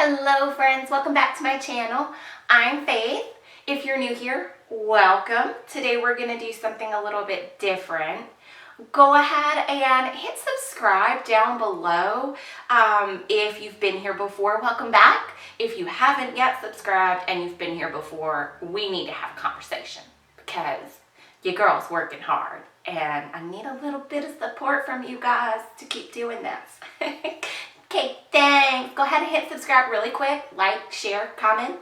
Hello friends, welcome back to my channel. I'm Faith. If you're new here, welcome. Today we're going to do something a little bit different. Go ahead and hit subscribe down below. If you've been here before, welcome back. If you haven't yet subscribed and you've been here before, we need to have a conversation because your girl's working hard and I need a little bit of support from you guys to keep doing this. Okay, thanks. Go ahead and hit subscribe really quick. Like, share, comment.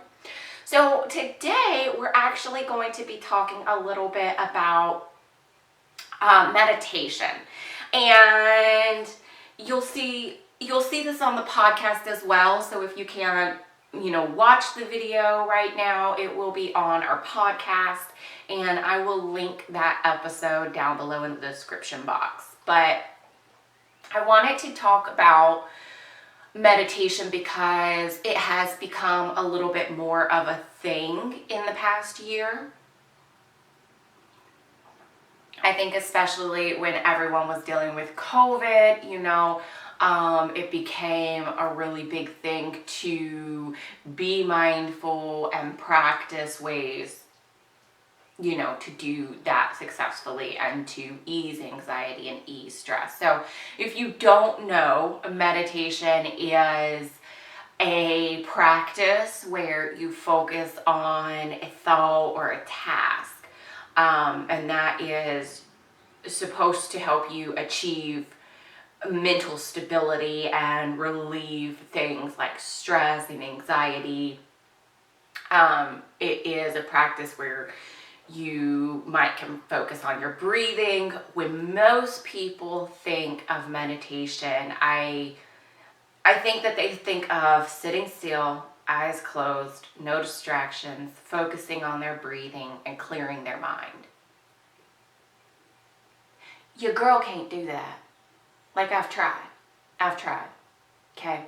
So today we're actually going to be talking a little bit about meditation, and you'll see this on the podcast as well. So if you can't, watch the video right now, it will be on our podcast, and I will link that episode down below in the description box. But I wanted to talk about meditation because it has become a little bit more of a thing in the past year. I think especially when everyone was dealing with COVID, it became a really big thing to be mindful and practice ways, to do that successfully and to ease anxiety and ease stress. So if you don't know, meditation is a practice where you focus on a thought or a task, and that is supposed to help you achieve mental stability and relieve things like stress and anxiety. It is a practice where you can focus on your breathing. When most people think of meditation, I think that they think of sitting still, eyes closed, no distractions, focusing on their breathing and clearing their mind. Your girl can't do that. Like, I've tried, okay?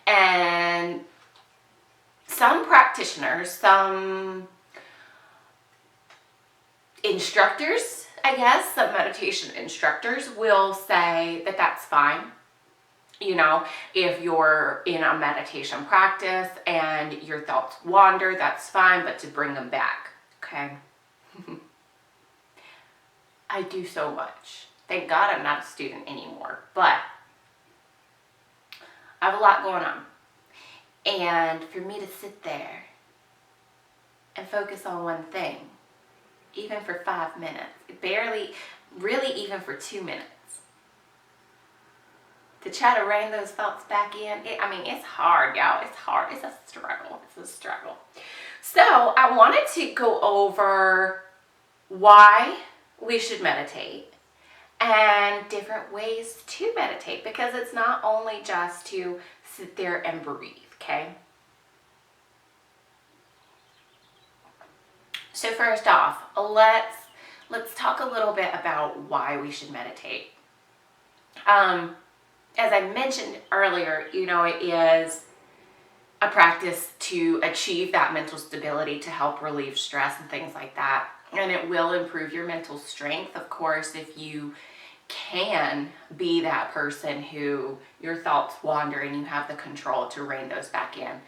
And some practitioners, some instructors, some meditation instructors will say that that's fine. If you're in a meditation practice and your thoughts wander, that's fine, but to bring them back, okay? I do so much. Thank God I'm not a student anymore, but I have a lot going on. And for me to sit there and focus on one thing, even for 5 minutes, really even for 2 minutes, to try to rein those thoughts back in, it's hard, y'all. It's hard. It's a struggle. So I wanted to go over why we should meditate and different ways to meditate, because it's not only just to sit there and breathe, okay? So first off, let's talk a little bit about why we should meditate. As I mentioned earlier, it is a practice to achieve that mental stability, to help relieve stress and things like that. And it will improve your mental strength, of course, if you can be that person who your thoughts wander and you have the control to rein those back in.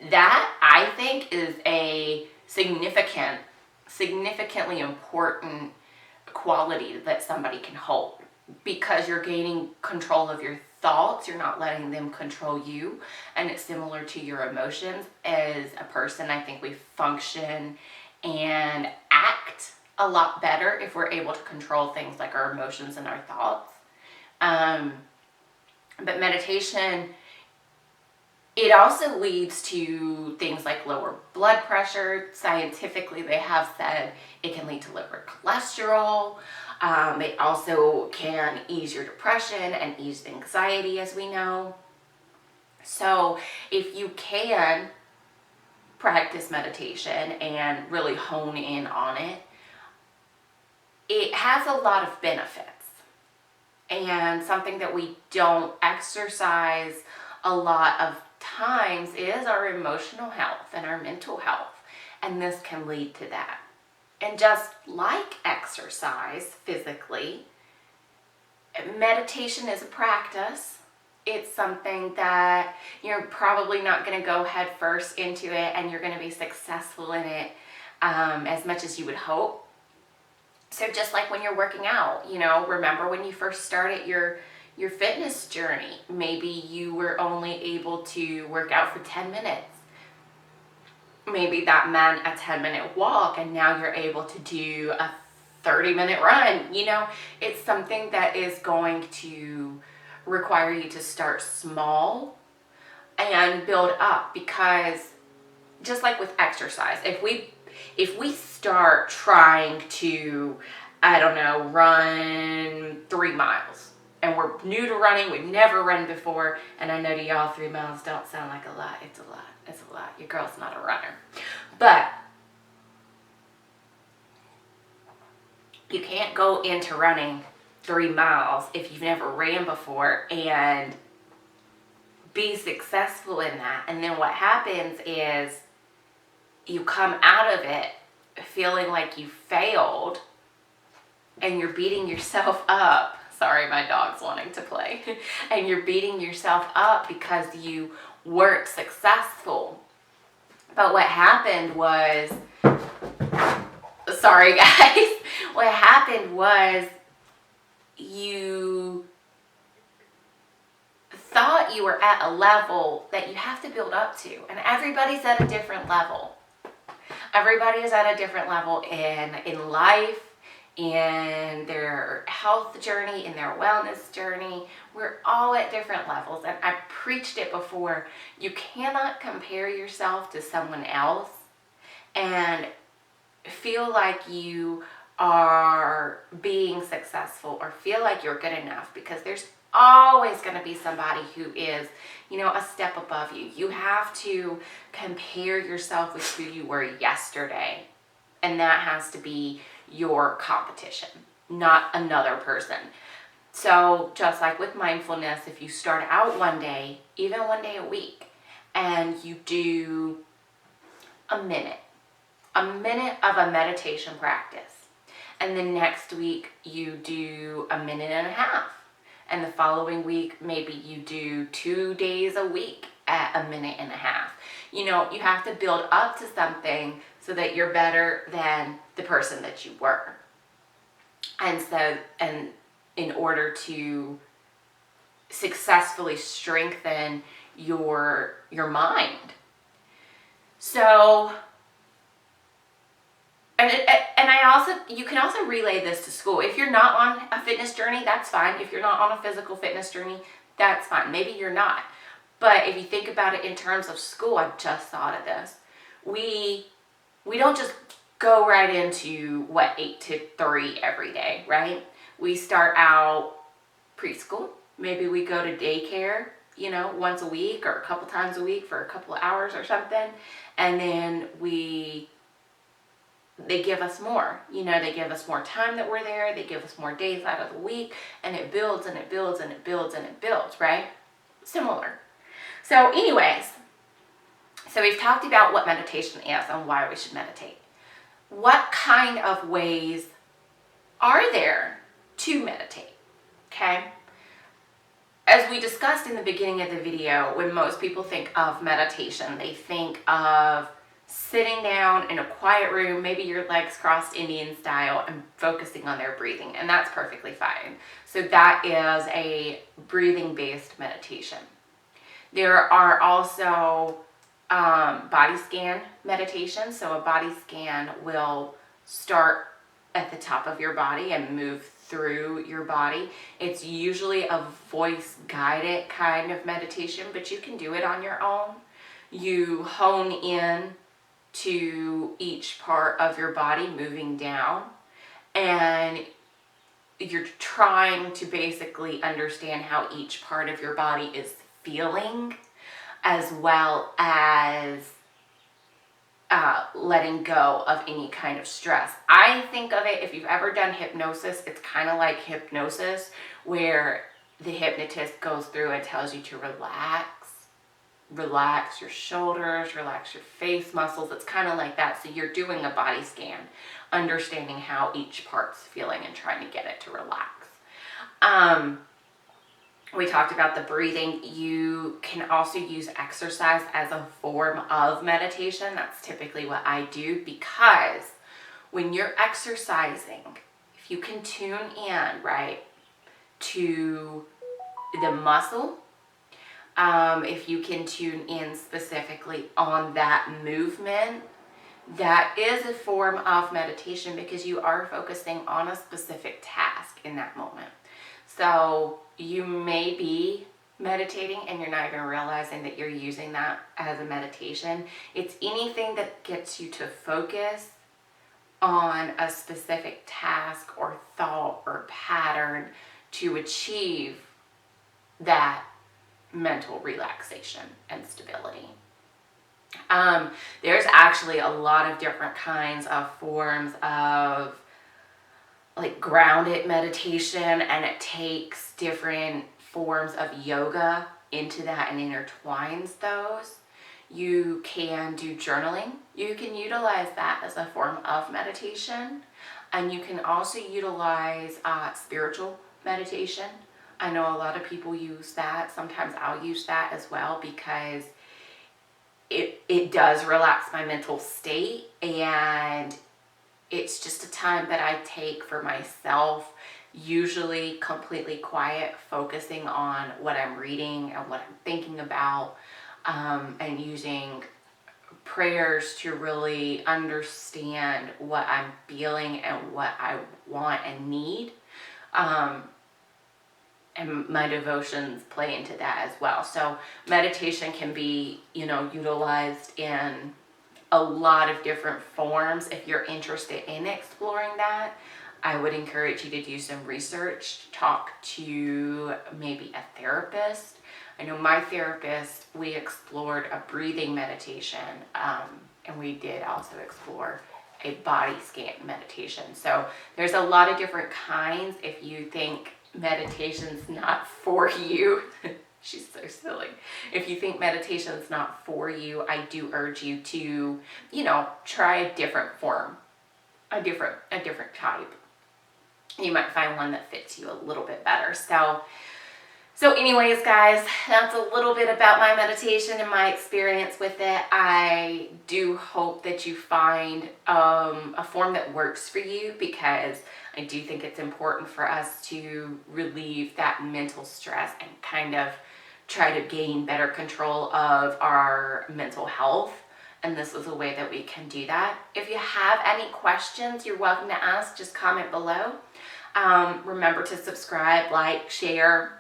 That, I think, is a significantly important quality that somebody can hold, because you're gaining control of your thoughts. You're not letting them control you. And it's similar to your emotions. As a person, I think we function and act a lot better if we're able to control things like our emotions and our thoughts. But meditation, it also leads to things like lower blood pressure. Scientifically, they have said it can lead to lower cholesterol. It also can ease your depression and ease anxiety, as we know. So if you can practice meditation and really hone in on it, it has a lot of benefits. And something that we don't exercise a lot of times is our emotional health and our mental health. And this can lead to that. And just like exercise physically, meditation is a practice it's something that you're probably not going to go head first into it and you're going to be successful in it as much as you would hope. So just like when you're working out, you know, remember when you first started your fitness journey, maybe you were only able to work out for 10 minutes. Maybe that meant a 10-minute walk, and now you're able to do a 30-minute run. You know, it's something that is going to require you to start small and build up, because just like with exercise, if we start trying to, I don't know, run 3 miles, and we're new to running, we've never run before, and I know to y'all 3 miles don't sound like a lot. It's a lot. It's a lot. Your girl's not a runner. But you can't go into running 3 miles if you've never ran before and be successful in that. And then what happens is you come out of it feeling like you failed and you're beating yourself up. Sorry, my dog's wanting to play. And you're beating yourself up because you weren't successful. But what happened was, sorry guys, what happened was you thought you were at a level that you have to build up to. And everybody's at a different level. Everybody is at a different level in life, in their health journey, in their wellness journey. We're all at different levels. And I preached it before. You cannot compare yourself to someone else and feel like you are being successful or feel like you're good enough, because there's always going to be somebody who is, you know, a step above you. You have to compare yourself with who you were yesterday, and that has to be your competition, not another person. So just like with mindfulness, if you start out one day, even one day a week, and you do a minute of a meditation practice, and the next week you do a minute and a half, and the following week maybe you do 2 days a week at a minute and a half. You know, you have to build up to something so that you're better than the person that you were. And so, and in order to successfully strengthen your mind. So, and I also, you can also relay this to school. If you're not on a fitness journey, that's fine. If you're not on a physical fitness journey, that's fine. Maybe you're not. But if you think about it in terms of school, I just thought of this. We don't just go right into 8 to 3 every day, right? We start out preschool. Maybe we go to daycare, you know, once a week or a couple times a week for a couple of hours or something. And then they give us more, you know, they give us more time that we're there. They give us more days out of the week, and it builds and it builds and it builds and it builds, right? Similar. So anyways, so we've talked about what meditation is and why we should meditate. What kind of ways are there to meditate? Okay. As we discussed in the beginning of the video, when most people think of meditation, they think of sitting down in a quiet room, maybe your legs crossed Indian style, and focusing on their breathing, and that's perfectly fine. So that is a breathing-based meditation. There are also body scan meditations. So a body scan will start at the top of your body and move through your body. It's usually a voice-guided kind of meditation, but you can do it on your own. You hone in to each part of your body moving down, and you're trying to basically understand how each part of your body is feeling, as well as letting go of any kind of stress. I think of it, if you've ever done hypnosis, it's kind of like hypnosis, where the hypnotist goes through and tells you to relax your shoulders, relax your face muscles. It's kind of like that. So you're doing a body scan, understanding how each part's feeling and trying to get it to relax. We talked about the breathing. You can also use exercise as a form of meditation. That's typically what I do, because when you're exercising, if you can tune in, right, to the muscle, if you can tune in specifically on that movement, that is a form of meditation, because you are focusing on a specific task in that moment. So you may be meditating and you're not even realizing that you're using that as a meditation. It's anything that gets you to focus on a specific task or thought or pattern to achieve that mental relaxation and stability. There's actually a lot of different kinds of forms of like grounded meditation, and it takes different forms of yoga into that and intertwines those. You can do journaling. You can utilize that as a form of meditation, and you can also utilize spiritual meditation. I know a lot of people use that. Sometimes I'll use that as well, because it does relax my mental state, and it's just a time that I take for myself, usually completely quiet, focusing on what I'm reading and what I'm thinking about, and using prayers to really understand what I'm feeling and what I want and need. And my devotions play into that as well. So meditation can be, utilized in a lot of different forms. If you're interested in exploring that, I would encourage you to do some research, talk to maybe a therapist. I know my therapist, we explored a breathing meditation, and we did also explore a body scan meditation. So there's a lot of different kinds. If you think meditation's not for you, she's so silly. If you think meditation's not for you, I do urge you to, try a different form, a different type. You might find one that fits you a little bit better. So anyways, guys, that's a little bit about my meditation and my experience with it. I do hope that you find a form that works for you, because I do think it's important for us to relieve that mental stress and kind of try to gain better control of our mental health. And this is a way that we can do that. If you have any questions, you're welcome to ask. Just comment below. Remember to subscribe, like, share.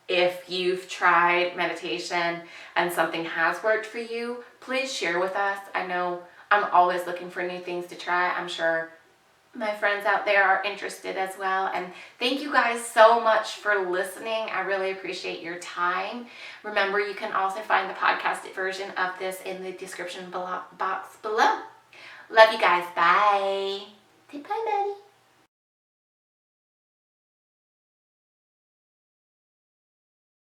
If you've tried meditation and something has worked for you, please share with us. I know I'm always looking for new things to try. I'm sure my friends out there are interested as well. And thank you guys so much for listening. I really appreciate your time. Remember, you can also find the podcasted version of this in the description box below. Love you guys. Bye. Say bye, Maddie.